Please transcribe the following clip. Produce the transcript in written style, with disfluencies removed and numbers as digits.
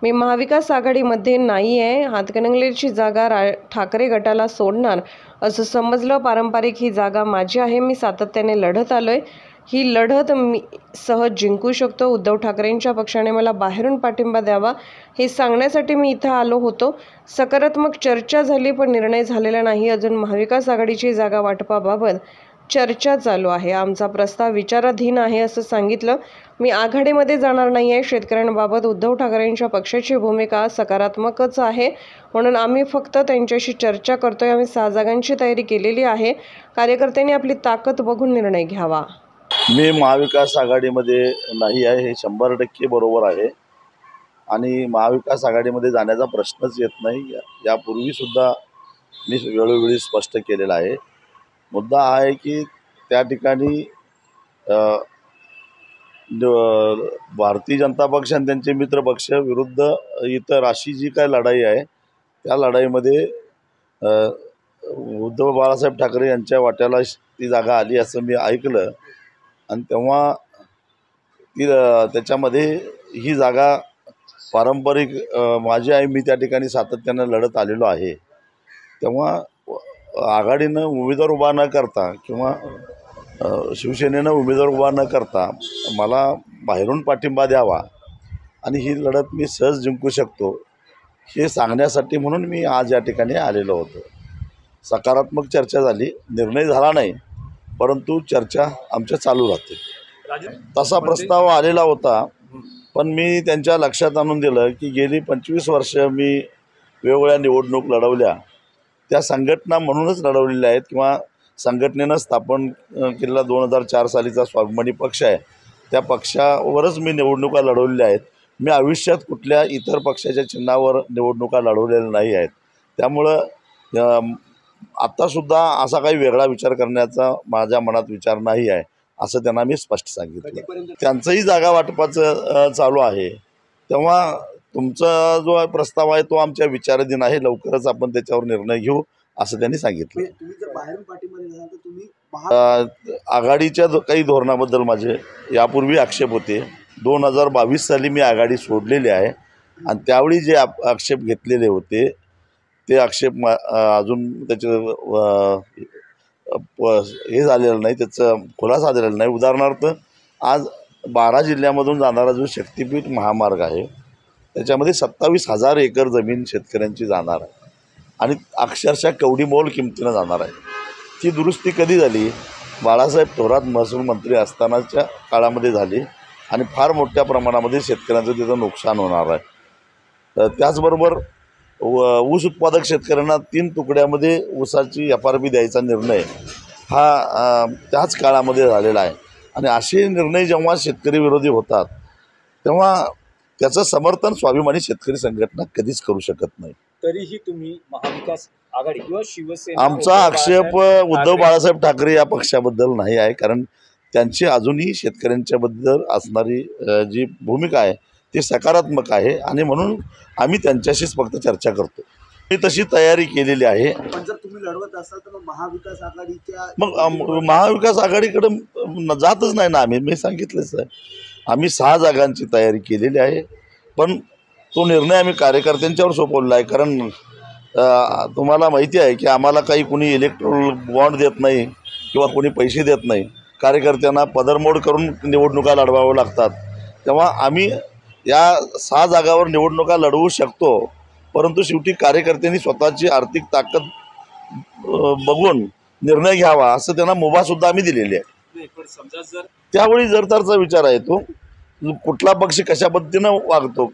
मी महाविकास आघाडीमध्ये नाही आहे, हातकणंगलेची जागा ठाकरे गटाला सोडणार असं समजलं। पारंपरिक ही जागा माझी आहे, मी सातत्याने लढत आलोय, ही लढत मी सहज जिंकू शकतो। उद्धव ठाकरेंच्या पक्षाने मला बाहेरून पाठिंबा द्यावा हे सांगण्यासाठी मी इथं आलो होतो। सकारात्मक चर्चा झाली पण निर्णय झालेला नाही। अजून महाविकास आघाडीची जागा वाटपाबाबत चर्चा चालू आहे, आमचा प्रस्ताव विचाराधीन आहे असं सांगितलं। मी आघाडीमध्ये जाणार नाही आहे। शेतकऱ्यांबाबत उद्धव ठाकरेंच्या पक्षाची भूमिका सकारात्मकच आहे, म्हणून आम्ही फक्त त्यांच्याशी चर्चा करतोय। आम्ही 6 जागांची तयारी केलेली आहे, कार्यकर्त्यांनी आपली ताकद बघून निर्णय घ्यावा। मी महाविकास आघाडीमध्ये नाही आहे हे 100% बरोबर आहे आणि महाविकास आघाडीमध्ये जाण्याचा प्रश्नच येत नाही। यापूर्वी सुद्धा मी वेळोवेळी स्पष्ट केलेलं आहे। मुद्दा हा आहे की त्या ठिकाणी भारतीय जनता पक्ष आणि त्यांचे मित्र पक्ष विरुद्ध इतर अशी जी काय लढाई आहे त्या लढाईमध्ये उद्धव बाळासाहेब ठाकरे यांच्या वाट्याला ती जागा आली असं मी ऐकलं आणि तेव्हा त्याच्यामध्ये ही जागा पारंपरिक माझी आहे, मी त्या ठिकाणी सातत्यानं लढत आलेलो आहे। तेव्हा आघाडीनं उमेदवार उभा न करता किंवा शिवसेनेनं उमेदवार उभा न करता मला बाहेरून पाठिंबा द्यावा आणि ही लढत मी सहज जिंकू शकतो हे सांगण्यासाठी म्हणून मी आज या ठिकाणी आलेलो होतो। सकारात्मक चर्चा झाली, निर्णय झाला नाही, परंतु चर्चा आमच्या चालू राहते। तसा प्रस्ताव आलेला होता, पण मी त्यांच्या लक्षात आणून दिलं की गेली 25 वर्ष मी वेगवेगळ्या निवडणूक लढवल्या, त्या संघटना म्हणूनच लढवलेल्या आहेत किंवा संघटनेनं स्थापन केलेला 2004 सालीचा स्वाभिमानी पक्ष आहे, त्या पक्षावरच मी निवडणुका लढवलेल्या आहेत। मी आयुष्यात कुठल्या इतर पक्षाच्या चिन्हावर निवडणुका लढवलेल्या नाही आहेत। त्यामुळं आत्तासुद्धा असा काही वेगळा विचार करण्याचा माझ्या मनात विचार नाही आहे असं त्यांना मी स्पष्ट सांगितलं। त्यांचंही जागा वाटपाचं चालू आहे, तेव्हा तुमचा जो प्रस्ताव आहे तो आमच्या विचाराधीन आहे, लवकरच आपण त्याच्यावर निर्णय घेऊ असं त्यांनी सांगितलं। आघाडीच्या काही धोरणाबद्दल माझे यापूर्वी आक्षेप होते। 2022 साली मी आघाडी सोडलेली आहे आणि त्यावेळी जे आक्षेप घेतलेले होते ते आक्षेप अजून त्याचे हे झालेलं नाही, त्याचं खुलासा झालेला नाही। उदाहरणार्थ आज 12 जिल्ह्यामधून जाणारा जो शक्तिपीठ महामार्ग आहे त्याच्यामध्ये 27,000 एकर जमीन शेतकऱ्यांची जाणार आहे आणि अक्षरशः कवडीमोल किमतीनं जाणार आहे। ती दुरुस्ती कधी झाली? बाळासाहेब थोरात महसूल मंत्री असतानाच्या काळामध्ये झाली आणि फार मोठ्या प्रमाणामध्ये शेतकऱ्यांचं तिथं नुकसान होणार आहे। त्याचबरोबर ऊस उत्पादक शेतकऱ्यांना 3 तुकड्यामध्ये ऊसाची FRP द्यायचा निर्णय हा त्याच काळामध्ये झालेला आहे आणि असे निर्णय जेव्हा शेतकरी विरोधी होतात तेव्हा त्याचं समर्थन स्वाभिमानी शेतकरी संघटना कधीच करू शकत नाही। तरीही तुम्ही महाविकास आघाडी किंवा शिवसेना, आमचा आक्षेप उद्धव बाळासाहेब ठाकरे या पक्षाबद्दल नाही आहे, कारण त्यांची अजूनही शेतकऱ्यांच्याबद्दल असणारी जी भूमिका आहे ती सकारात्मक आहे आणि म्हणून आम्ही त्यांच्याशीच फक्त चर्चा करतो। मी तशी तयारी केलेली आहे। पण जर तुम्ही लढवत असाल तर महाविकास आघाडीच्या महाविकास आघाडीकडे जातच नाही ना आम्ही, मी सांगितलंच आहे। आम्ही 6 जागांची तयारी केलेली आहे, पण तो निर्णय आम्ही कार्यकर्त्यांच्यावर सोपवलेला आहे। कारण तुम्हाला माहिती आहे की आम्हाला काही कुणी इलेक्ट्रोल बॉन्ड देत नाही किंवा कोणी पैसे देत नाही, कार्यकर्त्यांना पदरमोड करून निवडणुका लढवाव्या लागतात। तेव्हा आम्ही या 6 जागावर निवडणुका लढवू शकतो, परंतु शेवटी कार्यकर्त्यांनी स्वतःची आर्थिक ताकद बघून निर्णय घ्यावा असं त्यांना मुभासुद्धा आम्ही दिलेली आहे। समजा जर त्यावेळी जर तरचा विचार आहे तो कुठला पक्ष कशा पद्धतीनं वागतो,